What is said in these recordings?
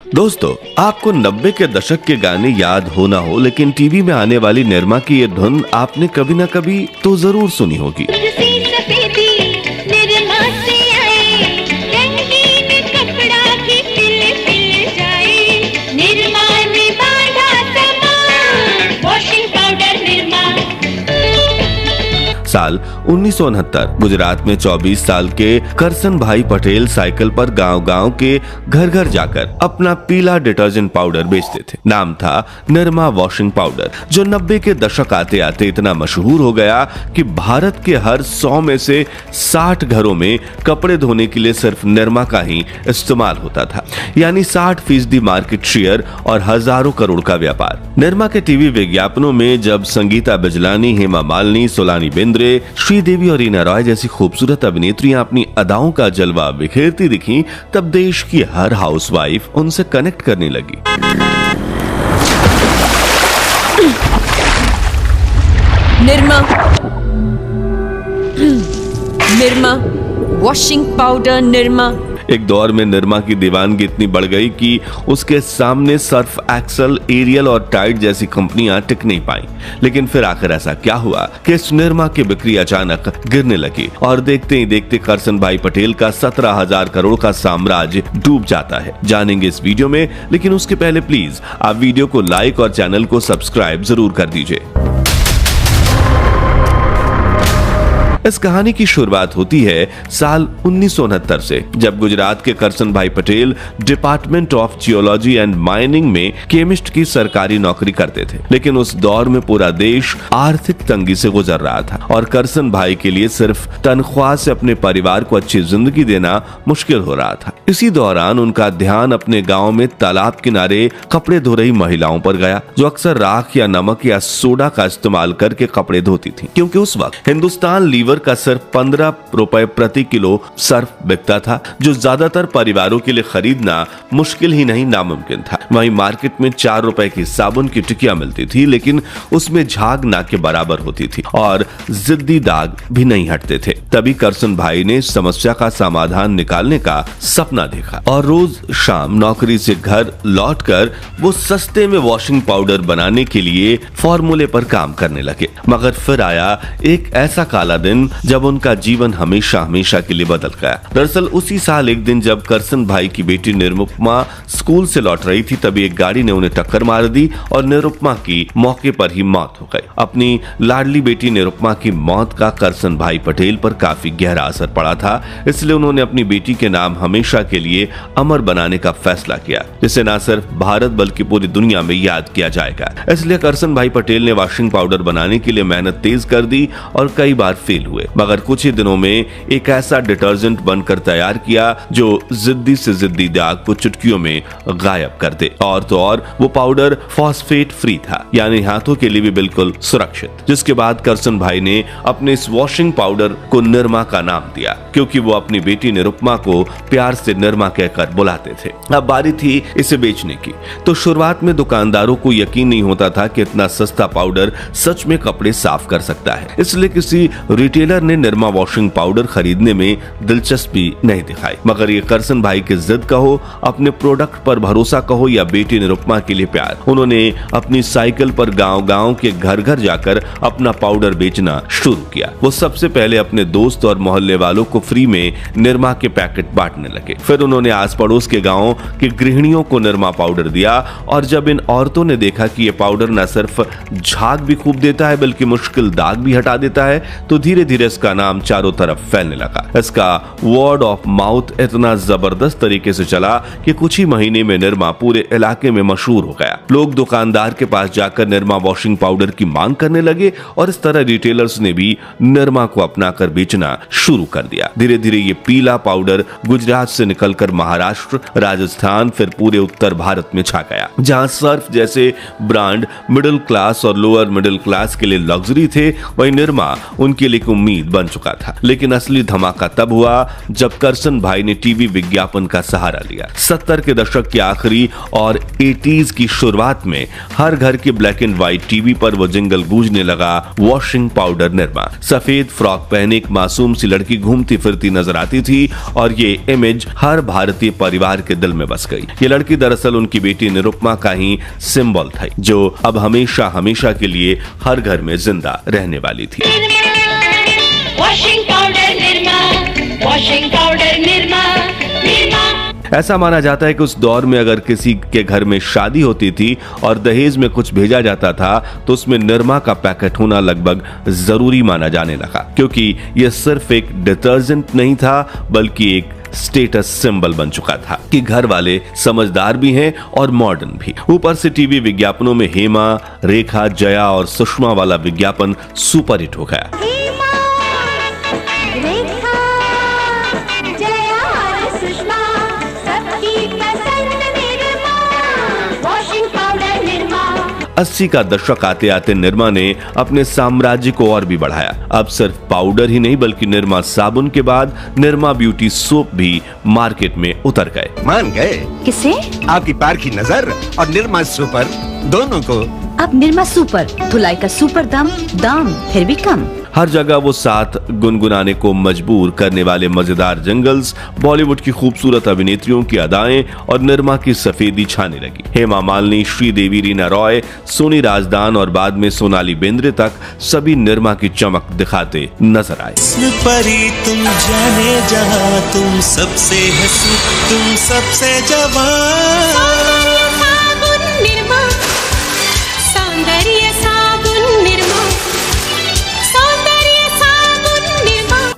दोस्तों, आपको 90 के दशक के गाने याद हो ना हो, लेकिन टीवी में आने वाली निरमा की ये धुन आपने कभी ना कभी तो जरूर सुनी होगी। साल 1969 गुजरात में 24 साल के करसन भाई पटेल साइकिल पर गांव-गांव के घर घर जाकर अपना पीला डिटर्जेंट पाउडर बेचते थे। नाम था निरमा वॉशिंग पाउडर, जो 90 के दशक आते आते इतना मशहूर हो गया कि भारत के हर 100 में से 60 घरों में कपड़े धोने के लिए सिर्फ निरमा का ही इस्तेमाल होता था, यानी 60% मार्केट शेयर और हजारों करोड़ का व्यापार। निरमा के टीवी विज्ञापनों में जब संगीता बिजलानी, हेमा मालिनी, सोलानी बिंद्रे, श्रीदेवी और रीना रॉय जैसी खूबसूरत अभिनेत्रियां अपनी अदाओं का जलवा बिखेरती दिखीं, तब देश की हर हाउसवाइफ उनसे कनेक्ट करने लगी। Nirma Nirma washing powder Nirma. एक दौर में निरमा की दीवानगी इतनी बढ़ गई कि उसके सामने सर्फ एक्सल, एरियल और टाइड जैसी कंपनियां टिक नहीं पाई। लेकिन फिर आखिर ऐसा क्या हुआ कि इस निरमा की बिक्री अचानक गिरने लगी और देखते ही देखते करसन भाई पटेल का 17,000 करोड़ का साम्राज्य डूब जाता है। जानेंगे इस वीडियो में, लेकिन उसके पहले प्लीज आप वीडियो को लाइक और चैनल को सब्सक्राइब जरूर कर दीजिए। इस कहानी की शुरुआत होती है साल 1969 से, जब गुजरात के करसन भाई Patel department of geology and mining में केमिस्ट की सरकारी नौकरी करते थे। लेकिन उस दौर में पूरा देश आर्थिक तंगी से गुजर रहा था और करसन भाई के लिए सिर्फ तनख्वाह से अपने परिवार को अच्छी जिंदगी देना मुश्किल हो रहा था। इसी दौरान उनका ध्यान अपने गाँव में तालाब किनारे कपड़े धो रही महिलाओं पर गया, जो अक्सर राख या नमक या सोडा का इस्तेमाल करके कपड़े धोती थी, क्योंकि उस वक्त हिंदुस्तान लीवर का सिर्फ 15 रुपए प्रति किलो सर्फ बिकता था, जो ज्यादातर परिवारों के लिए खरीदना मुश्किल ही नहीं नामुमकिन था। वहीं मार्केट में 4 रुपए की साबुन की टिकिया मिलती थी, लेकिन उसमें झाग ना के बराबर होती थी और जिद्दी दाग भी नहीं हटते थे। तभी करसन भाई ने समस्या का समाधान निकालने का सपना देखा और रोज शाम नौकरी से घर लौटकर वो सस्ते में वॉशिंग पाउडर बनाने के लिए फॉर्मूले पर काम करने लगे। मगर फिर आया एक ऐसा काला दिन जब उनका जीवन हमेशा हमेशा के लिए बदल गया। दरअसल उसी साल एक दिन जब करसन भाई की बेटी निरुपमा स्कूल से लौट रही थी, तभी एक गाड़ी ने उन्हें टक्कर मार दी और निरुपमा की मौके पर ही मौत हो गई। अपनी लाडली बेटी निरुपमा की मौत का करसन भाई पटेल पर काफी गहरा असर पड़ा था, इसलिए उन्होंने अपनी बेटी के नाम हमेशा के लिए अमर बनाने का फैसला किया, जिसे न सिर्फ भारत बल्कि पूरी दुनिया में याद किया जाएगा। इसलिए करसन भाई पटेल ने वॉशिंग पाउडर बनाने के लिए मेहनत तेज कर दी और कई बार फेल हुए, मगर कुछ ही दिनों में एक ऐसा डिटर्जेंट बनकर तैयार किया जो जिद्दी से जिद्दी दाग को चुटकियों में गायब कर दे। और तो और वो पाउडर फॉस्फेट फ्री था, यानी हाथों के लिए भी बिल्कुल सुरक्षित। जिसके बाद करसन भाई ने अपने इस वॉशिंग पाउडर को निरमा का नाम दिया, क्योंकि वो अपनी बेटी निरुपमा को प्यार से निरमा कहकर बुलाते थे। अब बारी थी इसे बेचने की, तो शुरुआत में दुकानदारों को यकीन नहीं होता था कि इतना सस्ता पाउडर सच में कपड़े साफ कर सकता है। इसलिए किसी रिटेलर ने निरमा वॉशिंग पाउडर खरीदने में दिलचस्पी नहीं दिखाई। मगर ये करसन भाई की जिद कहो, अपने प्रोडक्ट पर भरोसा कहो या बेटी निरुपमा के लिए प्यार, उन्होंने अपनी साइकिल पर गांव-गांव के घर घर जाकर अपना पाउडर बेचना शुरू किया। वो सबसे पहले अपने दोस्त और मोहल्ले वालों को फ्री में निरमा के पैकेट बांटने लगे। फिर उन्होंने आस पड़ोस के गाँव की गृहिणियों को निरमा पाउडर दिया और जब इन औरतों ने देखा कि ये पाउडर न सिर्फ झाग भी खूब देता है बल्कि मुश्किल दाग भी हटा देता है, तो धीरे धीरे इसका नाम चारों तरफ फैलने लगा। इसका वर्ड ऑफ माउथ इतना जबरदस्त तरीके से चला कि कुछ ही महीने में निरमा पूरे इलाके में मशहूर हो गया। लोग दुकानदार के पास जाकर निरमा वॉशिंग पाउडर की मांग करने लगे और इस तरह रिटेलर्स ने भी निरमा को अपनाकर बेचना शुरू कर दिया। धीरे धीरे ये पीला पाउडर गुजरात से निकलकर महाराष्ट्र, राजस्थान, फिर पूरे उत्तर भारत में छा गया। जहां सर्फ जैसे ब्रांड मिडिल क्लास और लोअर मिडिल क्लास के लिए लग्जरी थे, वहीं निरमा उनके लिए उम्मीद बन चुका था। लेकिन असली धमाका तब हुआ जब करसन भाई ने टीवी विज्ञापन का सहारा लिया। 70 के दशक के आखिरी और 80s की शुरुआत में हर घर के ब्लैक एंड व्हाइट टीवी पर वो जिंगल गूंजने लगा, वॉशिंग पाउडर निरमा। सफेद फ्रॉक पहने एक मासूम सी लड़की घूमती फिरती नजर आती थी और ये इमेज हर भारतीय परिवार के दिल में बस गई। ये लड़की दरअसल उनकी बेटी निरुपमा का ही सिंबल थी, जो अब हमेशा हमेशा के लिए हर घर में जिंदा रहने वाली थी। Washing powder Nirma, washing powder Nirma, Nirma. ऐसा माना जाता है कि उस दौर में अगर किसी के घर में शादी होती थी और दहेज में कुछ भेजा जाता था तो उसमें निरमा का पैकेट होना लगभग जरूरी माना जाने लगा, क्योंकि यह सिर्फ एक डिटर्जेंट नहीं था बल्कि एक स्टेटस सिंबल बन चुका था कि घर वाले समझदार भी हैं और मॉडर्न भी। ऊपर से टीवी विज्ञापनों में हेमा, रेखा, जया और सुषमा वाला विज्ञापन सुपर हिट हो गया। अस्सी का दशक आते आते निरमा ने अपने साम्राज्य को और भी बढ़ाया। अब सिर्फ पाउडर ही नहीं बल्कि निरमा साबुन के बाद निरमा ब्यूटी सोप भी मार्केट में उतर गए। मान गए किसे? आपकी पार की नजर और निरमा सुपर दोनों को। अब निरमा सुपर, धुलाई का सुपर दाम फिर भी कम। हर जगह वो साथ गुनगुनाने को मजबूर करने वाले मजेदार जिंगल्स, बॉलीवुड की खूबसूरत अभिनेत्रियों की अदाएं और निरमा की सफेदी छाने लगी। हेमा मालिनी, श्रीदेवी, रीना रॉय, सोनी राजदान और बाद में सोनाली बेंद्रे तक सभी निरमा की चमक दिखाते नजर आए। परी तुम जाने जहां, तुम सबसे हंसी, तुम सबसे जवान।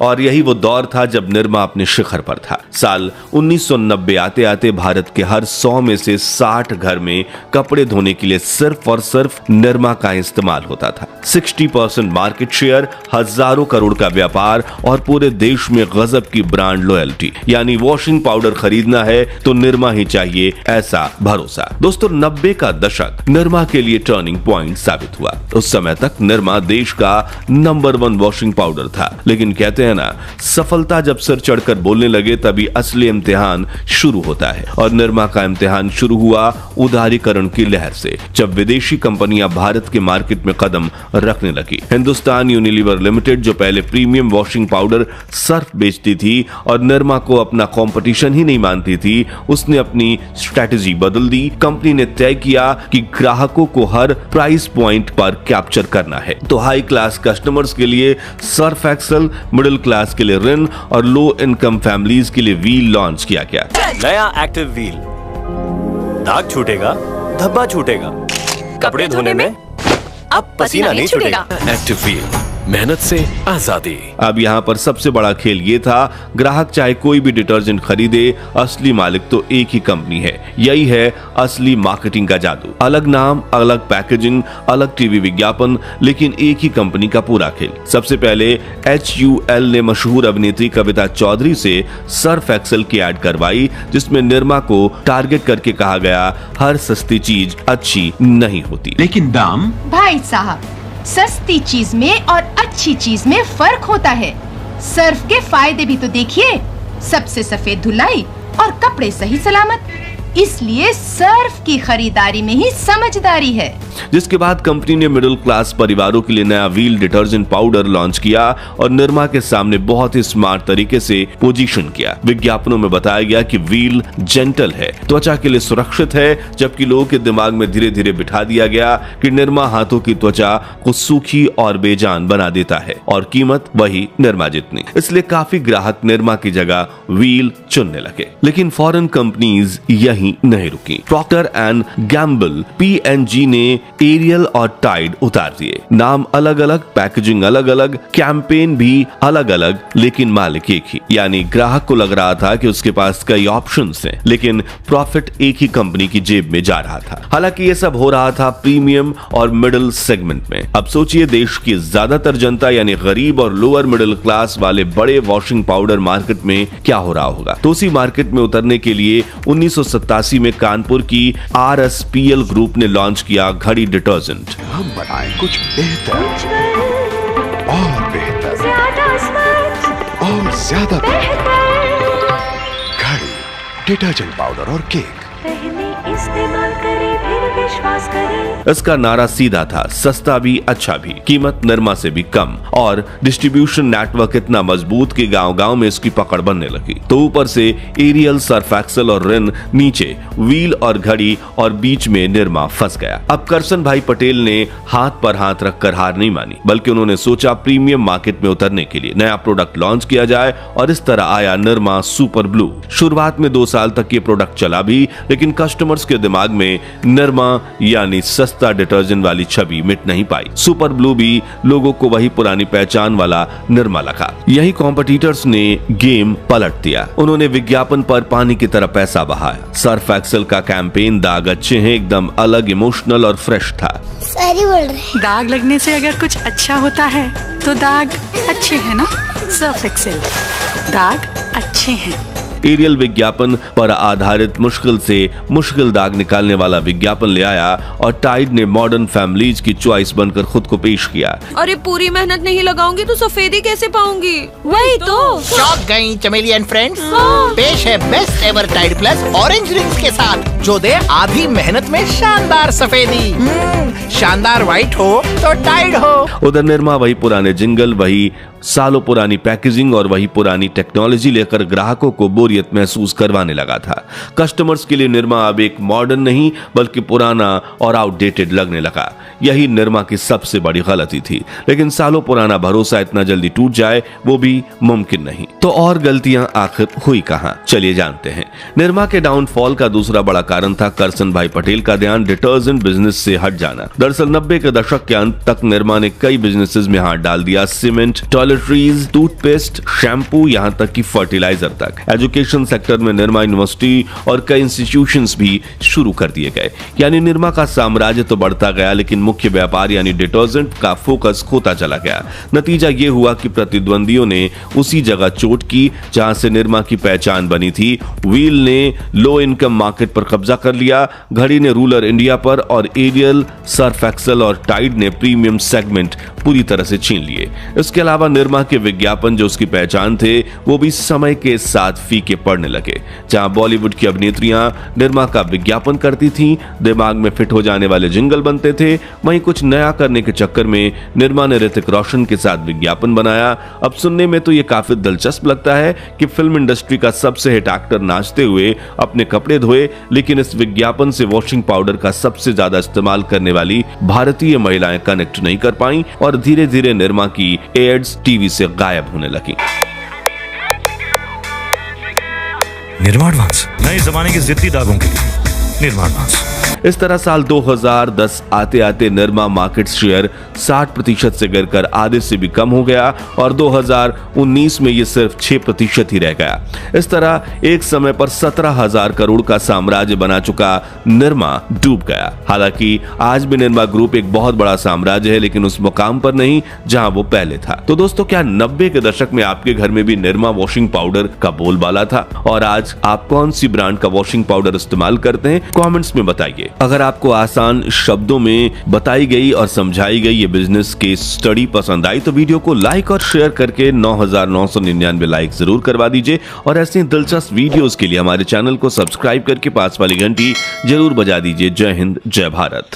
और यही वो दौर था जब निरमा अपने शिखर पर था। साल 1990 आते आते भारत के हर 100 में से 60 घर में कपड़े धोने के लिए सिर्फ और सिर्फ निरमा का इस्तेमाल होता था। 60% मार्केट शेयर, हजारों करोड़ का व्यापार और पूरे देश में गजब की ब्रांड लॉयल्टी। यानी वॉशिंग पाउडर खरीदना है तो निरमा ही चाहिए, ऐसा भरोसा। दोस्तों, 90 का दशक निरमा के लिए टर्निंग पॉइंट साबित हुआ। उस समय तक निरमा देश का नंबर 1 वॉशिंग पाउडर था, लेकिन कहते हैं ना, सफलता जब सिर चढ़कर बोलने लगे तभी असली इम्तिहान शुरू होता है। और निरमा का इम्तिहान शुरू हुआ उदारीकरण की लहर से, जब विदेशी कंपनियां भारत के मार्केट में कदम रखने लगी। हिंदुस्तान यूनिलीवर लिमिटेड, जो पहले प्रीमियम वॉशिंग पाउडर सर्फ बेचती थी और निरमा को अपना कंपटीशन ही नहीं मानती थी, उसने अपनी स्ट्रेटेजी बदल दी। कंपनी ने तय किया कि ग्राहकों को हर प्राइस पॉइंट पर कैप्चर करना है। तो हाई क्लास कस्टमर्स के लिए सर्फ एक्सेल, मिडिल क्लास के लिए रिन और लो इनकम फैमिलीज के लिए व्हील लॉन्च किया गया। नया एक्टिव व्हील, दाग छूटेगा, धब्बा छूटेगा, कपड़े धोने में अब पसीना नहीं छूटेगा। एक्टिव व्हील, मेहनत से आजादी। अब यहाँ पर सबसे बड़ा खेल ये था, ग्राहक चाहे कोई भी डिटर्जेंट खरीदे, असली मालिक तो एक ही कंपनी है। यही है असली मार्केटिंग का जादू। अलग नाम, अलग पैकेजिंग, अलग टीवी विज्ञापन, लेकिन एक ही कंपनी का पूरा खेल। सबसे पहले HUL ने मशहूर अभिनेत्री कविता चौधरी से सर्फ एक्सेल की एड करवाई, जिसमें निरमा को टारगेट करके कहा गया, हर सस्ती चीज अच्छी नहीं होती। लेकिन दाम? भाई साहब, सस्ती चीज में और अच्छी चीज में फर्क होता है। सर्फ के फायदे भी तो देखिए, सबसे सफेद धुलाई और कपड़े सही सलामत। इसलिए सर्फ की खरीदारी में ही समझदारी है। जिसके बाद कंपनी ने मिडिल क्लास परिवारों के लिए नया व्हील डिटर्जेंट पाउडर लॉन्च किया और निरमा के सामने बहुत ही स्मार्ट तरीके से पोजीशन किया। विज्ञापनों में बताया गया कि व्हील जेंटल है, त्वचा के लिए सुरक्षित है, जबकि लोगों के दिमाग में धीरे धीरे बिठा दिया गया कि निरमा हाथों की त्वचा को सूखी और बेजान बना देता है, और कीमत वही निरमा जितनी। इसलिए काफी ग्राहक निरमा की जगह व्हील चुनने लगे। लेकिन फॉरेन कंपनीज यही नहीं रुकी। प्रॉक्टर एंड गैम्बल, P&G ने एरियल और टाइड उतार दिए। नाम अलग अलग, पैकेजिंग अलग अलग, कैंपेन भी अलग अलग, लेकिन मालिक एक ही। यानी ग्राहक को लग रहा था कि उसके पास कई ऑप्शंस हैं, लेकिन प्रॉफिट एक ही कंपनी की जेब में जा रहा था। हालांकि ये सब हो रहा था प्रीमियम और मिडिल सेगमेंट में। अब सोचिए, देश की ज्यादातर जनता यानी गरीब और लोअर मिडिल क्लास वाले बड़े वॉशिंग पाउडर मार्केट में क्या हो रहा होगा। तो उसी मार्केट में उतरने के लिए 1987 में कानपुर की RSPL ग्रुप ने लॉन्च किया घड़ी डिटर्जेंट। हम बनाए कुछ बेहतर और बेहतर। ज्यादा घड़ी, डिटर्जेंट पाउडर और केक। इस्तेमाल करें फिर विश्वास करें। इसका नारा सीधा था, सस्ता भी अच्छा भी, कीमत निरमा से भी कम, और डिस्ट्रीब्यूशन नेटवर्क इतना मजबूत कि गांव-गांव में इसकी पकड़ बनने लगी। तो ऊपर से एरियल, सर्फ एक्सेल और रिन, नीचे व्हील और घड़ी, और बीच में निरमा फंस गया। अब करसन भाई पटेल ने हाथ पर हाथ रखकर हार नहीं मानी, बल्कि उन्होंने सोचा प्रीमियम मार्केट में उतरने के लिए नया प्रोडक्ट लॉन्च किया जाए, और इस तरह आया निरमा सुपर ब्लू। शुरुआत में 2 साल तक ये प्रोडक्ट चला भी, लेकिन कस्टमर्स के दिमाग में निरमा यानी सस्ता डिटर्जेंट वाली छवि मिट नहीं पाई। सुपर ब्लू भी लोगों को वही पुरानी पहचान वाला निरमा लगा। यही कॉम्पिटिटर्स ने गेम पलट दिया। उन्होंने विज्ञापन पर पानी की तरह पैसा बहाया। सर्फ एक्सेल का कैंपेन दाग अच्छे हैं एकदम अलग, इमोशनल और फ्रेश था। सारी बोल रहे। दाग लगने से अगर कुछ अच्छा होता है तो दाग अच्छे हैं ना। सर्फ एक्सेल, दाग अच्छे हैं। एरियल विज्ञापन पर आधारित मुश्किल से मुश्किल दाग निकालने वाला विज्ञापन ले आया, और टाइड ने मॉडर्न फैमिलीज की चॉइस बनकर खुद को पेश किया। अरे पूरी मेहनत नहीं लगाऊंगी तो सफेदी कैसे पाऊंगी? वही तो। शॉक गई चमेली एंड फ्रेंड्स। पेश है best ever Tide plus orange rings के साथ, जो दे आधी मेहनत में शानदार सफेदी। शानदार व्हाइट हो तो टाइड हो। उधर निरमा वही पुराने जिंगल, वही सालों पुरानी पैकेजिंग और वही पुरानी टेक्नोलॉजी लेकर ग्राहकों को बोरियत महसूस करवाने लगा था। कस्टमर्स के लिए निरमा अब एक मॉडर्न नहीं बल्कि पुराना और आउटडेटेड लगने लगा। यही निरमा की सबसे बड़ी गलती थी, लेकिन सालों पुराना भरोसा इतना जल्दी टूट जाए वो भी मुमकिन नहीं। तो और गलतियां आखिर हुई कहां, चलिए जानते हैं। निरमा के डाउनफॉल का दूसरा बड़ा कारण था करसन भाई पटेल का ध्यान डिटर्जेंट बिजनेस से हट जाना। दरअसल 90 के दशक के अंत तक निरमा ने कई बिजनेसेस में हाथ डाल दिया। सीमेंट, टॉयलेटरीज, टूथपेस्ट, शैम्पू, यहाँ तक कि फर्टिलाइजर तक। एजुकेशन सेक्टर में निरमा यूनिवर्सिटी और कई इंस्टीट्यूशंस भी शुरू कर दिए गए। यानी निरमा का साम्राज्य तो बढ़ता गया, लेकिन मुख्य व्यापार यानी डिटर्जेंट का फोकस खोता चला गया। नतीजा ये हुआ कि प्रतिद्वंदियों ने उसी जगह चोट की जहां से निरमा की पहचान बनी थी। व्हील ने लो इनकम मार्केट पर कब्जा कर लिया, घड़ी ने रूरल इंडिया पर, और एरियल, सर्फ एक्सेल और टाइड ने प्रीमियम सेगमेंट पूरी तरह से छीन लिए। इसके अलावा निरमा के विज्ञापन जो उसकी पहचान थे वो भी समय के साथ फीके पड़ने लगे। जहां बॉलीवुड की अभिनेत्रियां निरमा का विज्ञापन करती थीं, दिमाग में फिट हो जाने वाले जिंगल बनते थे, वहीं कुछ नया करने के चक्कर में निरमा ने ऋतिक रोशन के साथ विज्ञापन बनाया। अब सुनने में तो ये काफी दिलचस्प लगता है कि फिल्म इंडस्ट्री का सबसे हिट एक्टर नाचते हुए अपने कपड़े धोए, लेकिन इस विज्ञापन से वॉशिंग पाउडर का सबसे ज्यादा इस्तेमाल करने वाली भारतीय महिलाएं कनेक्ट नहीं कर पाई, और धीरे धीरे निरमा की एड्स टीवी से गायब होने लगी। निरमा एडवांस, नए जमाने के जिद्दी दागों के लिए निरमा एडवांस। इस तरह साल 2010 आते आते निरमा मार्केट शेयर 60% से गिरकर आधे से भी कम हो गया, और 2019 में ये सिर्फ 6% ही रह गया। इस तरह एक समय पर 17,000 करोड़ का साम्राज्य बना चुका निरमा डूब गया। हालांकि आज भी निरमा ग्रुप एक बहुत बड़ा साम्राज्य है, लेकिन उस मुकाम पर नहीं जहां वो पहले था। तो दोस्तों, क्या 90 के दशक में आपके घर में भी निरमा वॉशिंग पाउडर का बोलबाला था? और आज आप कौन सी ब्रांड का वॉशिंग पाउडर इस्तेमाल करते हैं? कमेंट्स में बताइए। अगर आपको आसान शब्दों में बताई गई और समझाई गई ये बिजनेस केस स्टडी पसंद आई तो वीडियो को लाइक और शेयर करके 9,999 लाइक जरूर करवा दीजिए, और ऐसे दिलचस्प वीडियोस के लिए हमारे चैनल को सब्सक्राइब करके पास वाली घंटी जरूर बजा दीजिए। जय हिंद, जय भारत।